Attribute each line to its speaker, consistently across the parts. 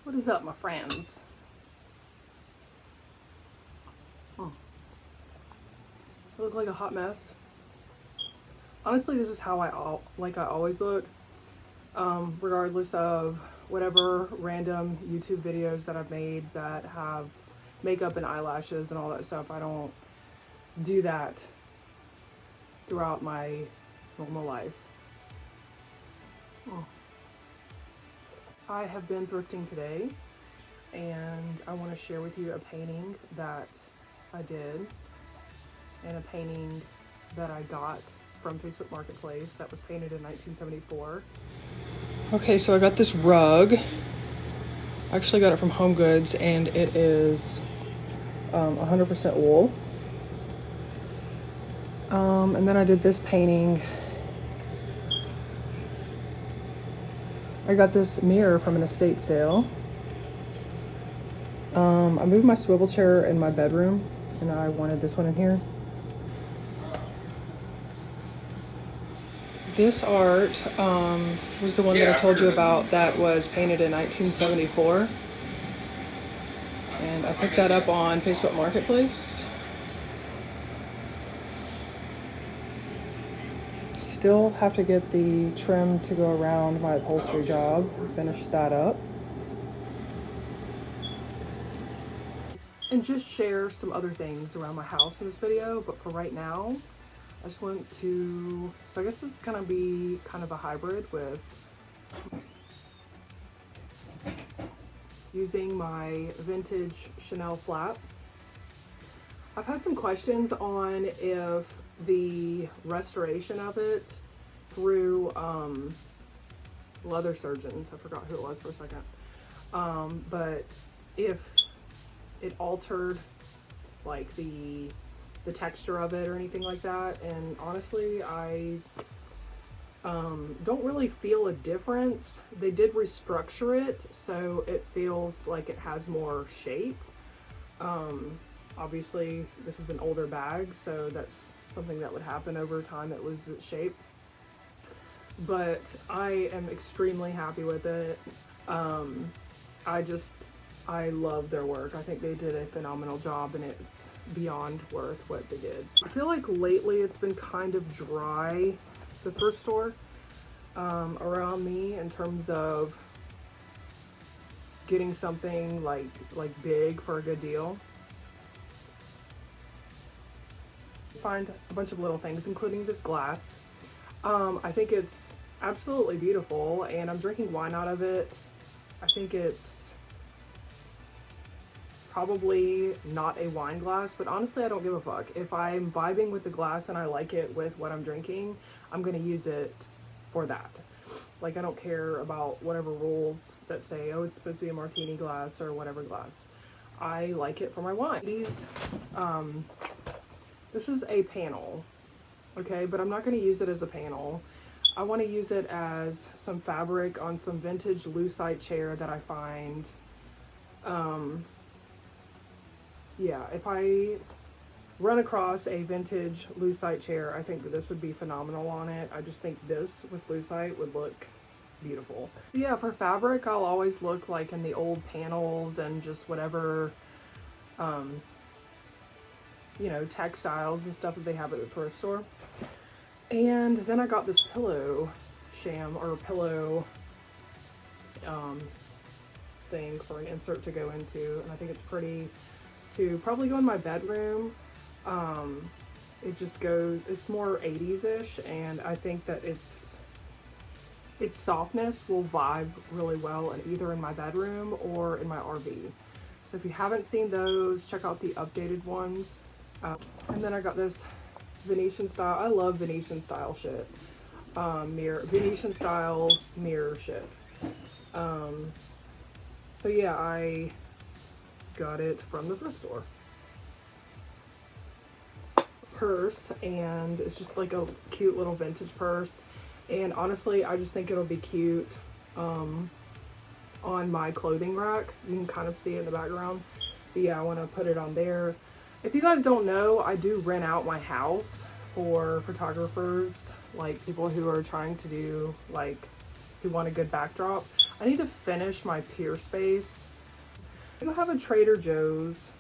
Speaker 1: What is up, my friends? I look like a hot mess. Honestly, this is how I always look, regardless of whatever random YouTube videos that I've made that have makeup and eyelashes and all that stuff. I don't do that throughout my normal life. I have been thrifting today, and I want to share with you a painting that I did and a painting that I got from Facebook Marketplace that was painted in 1974. Okay, so I got this rug. I actually got it from Home Goods, and it is 100% wool. And then I did this painting. I got this mirror from an estate sale. I moved my swivel chair in my bedroom, and I wanted this one in here. This art was the one that I told you about that was painted in 1974. And I picked that up on Facebook Marketplace. Still have to get the trim to go around my upholstery job, finish that up. And just share some other things around my house in this video, but for right now, I just want to, so I guess this is gonna be kind of a hybrid with using my vintage Chanel flap. I've had some questions on if the restoration of it through leather surgeons, I forgot who it was for a second, but if it altered like the texture of it or anything like that, and honestly I don't really feel a difference. They did restructure it so it feels like it has more shape. Obviously this is an older bag, so that's something that would happen over time. It was shape, but I am extremely happy with it. I love their work. I think they did a phenomenal job, and it's beyond worth what they did. I feel like lately it's been kind of dry, the thrift store around me, in terms of getting something like big for a good deal. Find a bunch of little things, including this glass. I think it's absolutely beautiful, and I'm drinking wine out of it. I think it's probably not a wine glass, but honestly I don't give a fuck. If I'm vibing with the glass and I like it with what I'm drinking, I'm gonna use it for that. Like, I don't care about whatever rules that say, oh, it's supposed to be a martini glass or whatever glass. I like it for my wine. This is a panel, okay, but I'm not gonna use it as a panel. I want to use it as some fabric on some vintage lucite chair that I find. Yeah, if I run across a vintage lucite chair, I think that this would be phenomenal on it. I just think this with lucite would look beautiful. Yeah, for fabric, I'll always look like in the old panels and just whatever, you know, textiles and stuff that they have at the thrift store. And then I got this pillow thing for an insert to go into, and I think it's pretty to probably go in my bedroom. It just goes, it's more 80s-ish, and I think that its softness will vibe really well in either in my bedroom or in my RV. So if you haven't seen those, check out the updated ones. And then I got this Venetian style, I love Venetian style shit, Venetian style mirror shit. So yeah, I got it from the thrift store. Purse, and it's just like a cute little vintage purse, and honestly I just think it'll be cute on my clothing rack. You can kind of see it in the background, but yeah, I want to put it on there. If you guys don't know, I do rent out my house for photographers, like people who are trying to do, like, who want a good backdrop. I need to finish my pier space. You have a Trader Joe's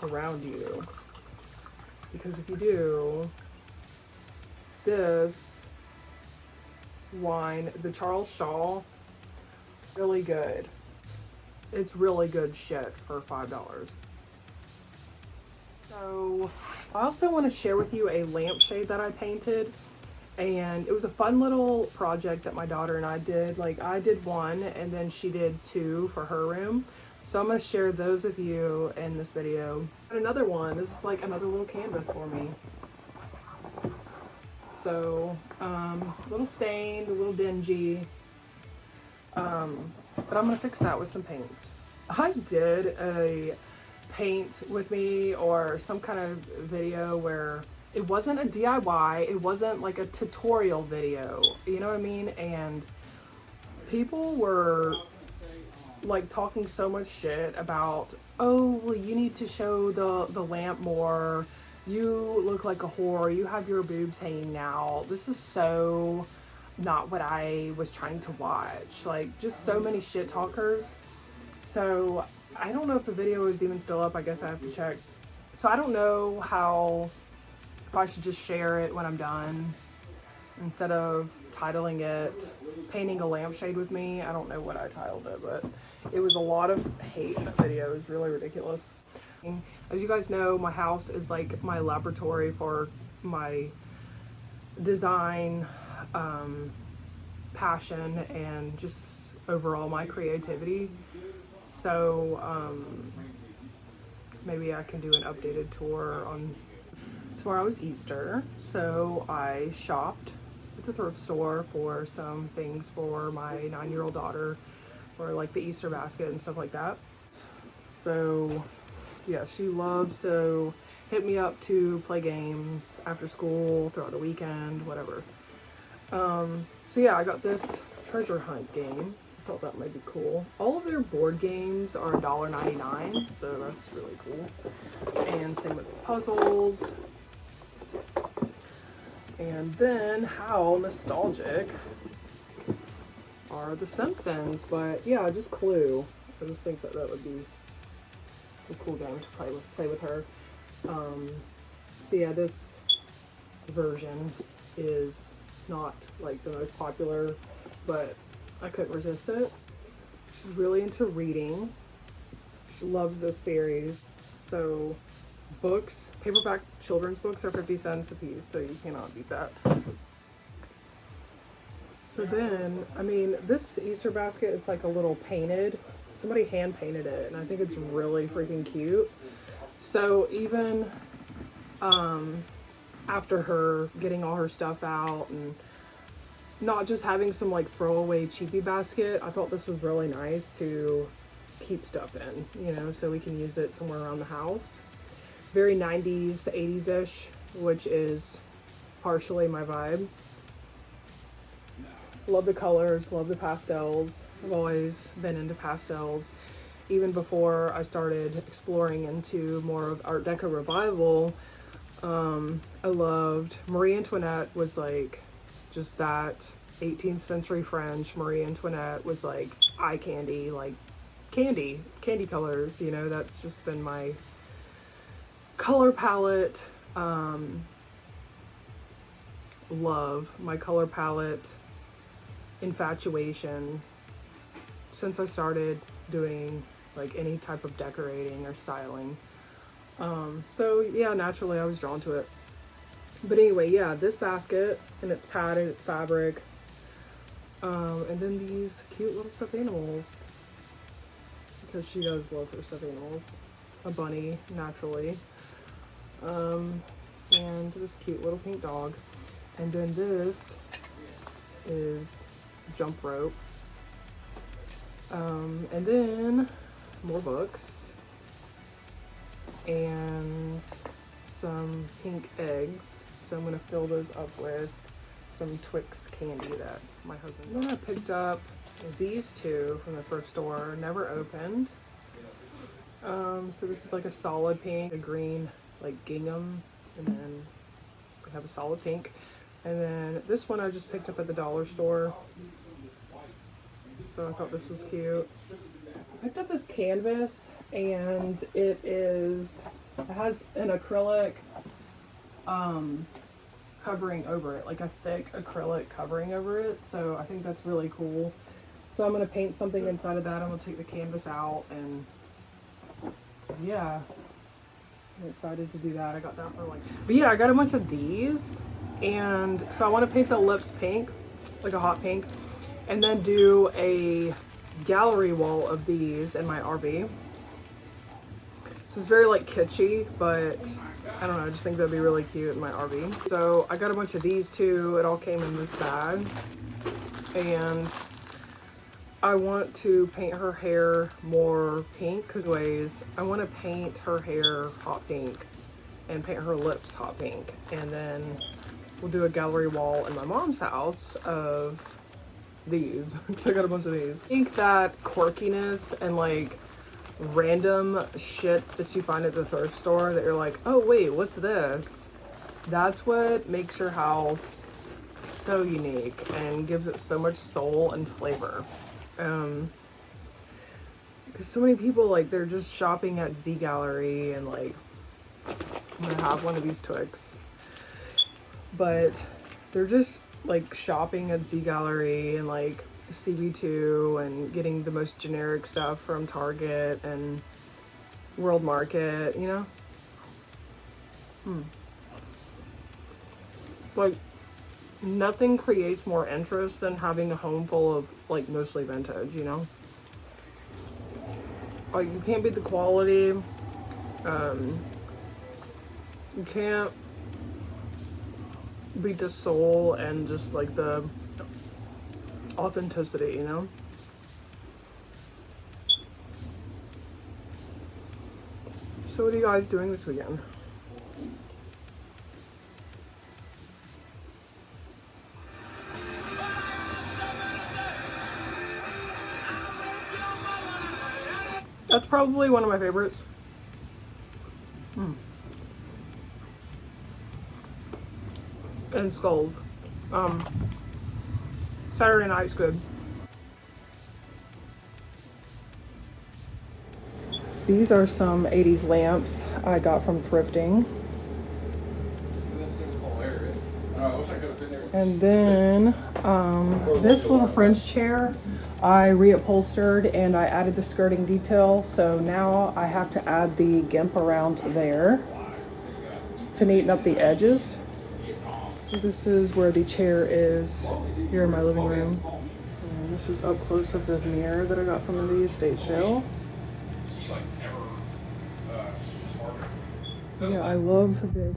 Speaker 1: around you, because if you do, this wine, the Charles Shaw, really good. It's really good shit for $5. So I also want to share with you a lampshade that I painted, and it was a fun little project that my daughter and I did. Like, I did one and then she did two for her room. So I'm going to share those with you in this video. And another one, this is like another little canvas for me. So, a little stained, a little dingy, but I'm going to fix that with some paint. I did a paint with me or some kind of video where it wasn't a DIY, it wasn't like a tutorial video, you know what I mean? And people were like talking so much shit about, oh, well, you need to show the lamp more, you look like a whore, you have your boobs hanging out. This is so not what I was trying to watch. Like, just so many shit talkers. So I don't know if the video is even still up. I guess I have to check. So I don't know if I should just share it when I'm done instead of titling it Painting a Lampshade with Me. I don't know what I titled it, but it was a lot of hate in the video. It was really ridiculous. As you guys know, my house is like my laboratory for my design passion and just overall my creativity. So maybe I can do an updated tour on. Tomorrow is Easter, so I shopped at the thrift store for some things for my 9-year-old daughter, for like the Easter basket and stuff like that. So yeah, she loves to hit me up to play games after school, throughout the weekend, whatever. So yeah, I got this treasure hunt game. I thought that might be cool. All of their board games are $1.99, so that's really cool. And same with the puzzles. And then how nostalgic are the Simpsons? But yeah, just Clue. I just think that would be a cool game to play with her. So yeah, this version is not like the most popular, but I couldn't resist it. She's really into reading. She loves this series. So books, paperback children's books are 50 cents a piece, so you cannot beat that. So then, I mean, this Easter basket is like a little painted. Somebody hand painted it, and I think it's really freaking cute. So even after her getting all her stuff out and not just having some like throwaway cheapy basket, I thought this was really nice to keep stuff in, you know, so we can use it somewhere around the house. Very 90s, 80s-ish, which is partially my vibe. Love the colors, love the pastels. I've always been into pastels. Even before I started exploring into more of Art Deco revival, I loved Marie Antoinette. Was like just that 18th century French. Marie Antoinette was like eye candy, like candy colors, you know. That's just been my color palette, love, my color palette infatuation since I started doing like any type of decorating or styling. So yeah, naturally I was drawn to it. But anyway, yeah, this basket, and it's padded, it's fabric, and then these cute little stuffed animals, because she does love her stuffed animals. A bunny, naturally, and this cute little pink dog. And then this is jump rope, and then more books and some pink eggs. So I'm gonna fill those up with some Twix candy that my husband. Then I picked up these two from the thrift store, never opened. So this is like a solid pink, a green like gingham, and then we have a solid pink. And then this one I just picked up at the dollar store. so I thought this was cute. I picked up this canvas, and it has an acrylic covering over it, like a thick acrylic covering over it, so I think that's really cool. So I'm going to paint something inside of that. I'm going to take the canvas out, and yeah, I'm excited to do that. I got that for like, but yeah, I got a bunch of these, and so I want to paint the lips pink, like a hot pink, and then do a gallery wall of these in my RV. So it's very like kitschy, but I don't know, I just think that'd be really cute in my RV. So I got a bunch of these too. It all came in this bag. And I want to paint her hair more pink, because I want to paint her hair hot pink and paint her lips hot pink. And then we'll do a gallery wall in my mom's house of these. So I got a bunch of these. I think that quirkiness and like random shit that you find at the thrift store that you're like, oh wait, what's this? That's what makes your house so unique and gives it so much soul and flavor. Because so many people, like, they're just shopping at Z Gallery, and like, I'm gonna have one of these Twix, but they're just like shopping at Z Gallery and like CB2 and getting the most generic stuff from Target and World Market, you know? Like, nothing creates more interest than having a home full of like mostly vintage, you know? Like, you can't beat the quality. You can't beat the soul and just like the authenticity, you know? So what are you guys doing this weekend? That's probably one of my favorites. And skulls. Saturday night's good. These are some 80s lamps I got from thrifting. And then this little French chair I reupholstered, and I added the skirting detail, so now I have to add the gimp around there to neaten up the edges. So this is where the chair is here in my living room. And this is up close of the mirror that I got from the estate sale. Yeah, I love this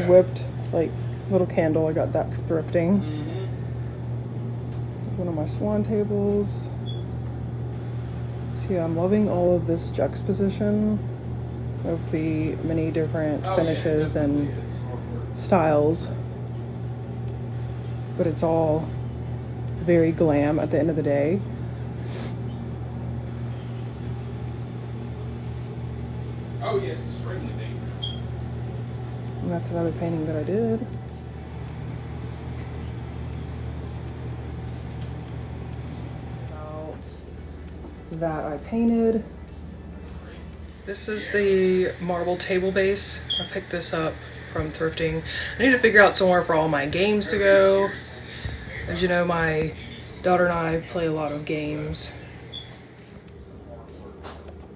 Speaker 1: whipped like little candle. I got that for thrifting. One of my swan tables. So yeah, I'm loving all of this juxtaposition of the many different finishes and styles, but it's all very glam at the end of the day.
Speaker 2: Oh yes, extremely big.
Speaker 1: And that's another painting that I did. That I painted. This is the marble table base. I picked this up from thrifting. I need to figure out somewhere for all my games to go. As you know, my daughter and I play a lot of games.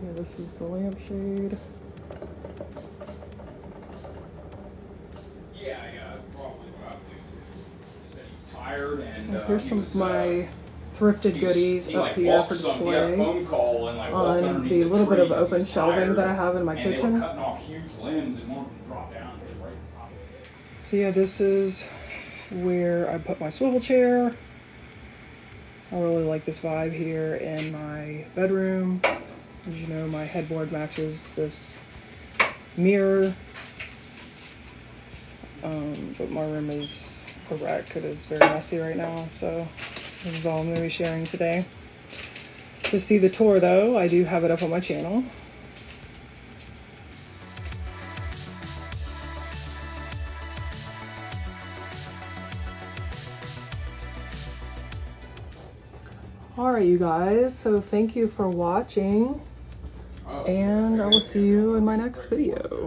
Speaker 1: Yeah, this is the lampshade.
Speaker 2: Yeah, probably what I would do too. Just said he's tired and
Speaker 1: Here's some of my thrifted goodies up here for display on the little bit of open shelving that I have in my kitchen. So yeah, this is where I put my swivel chair. I really like this vibe here in my bedroom. As you know, my headboard matches this mirror. But my room is a wreck. It is very messy right now, so this is all I'm going to be sharing today. To see the tour, though, I do have it up on my channel. Alright, you guys, so thank you for watching, and I will see you in my next video.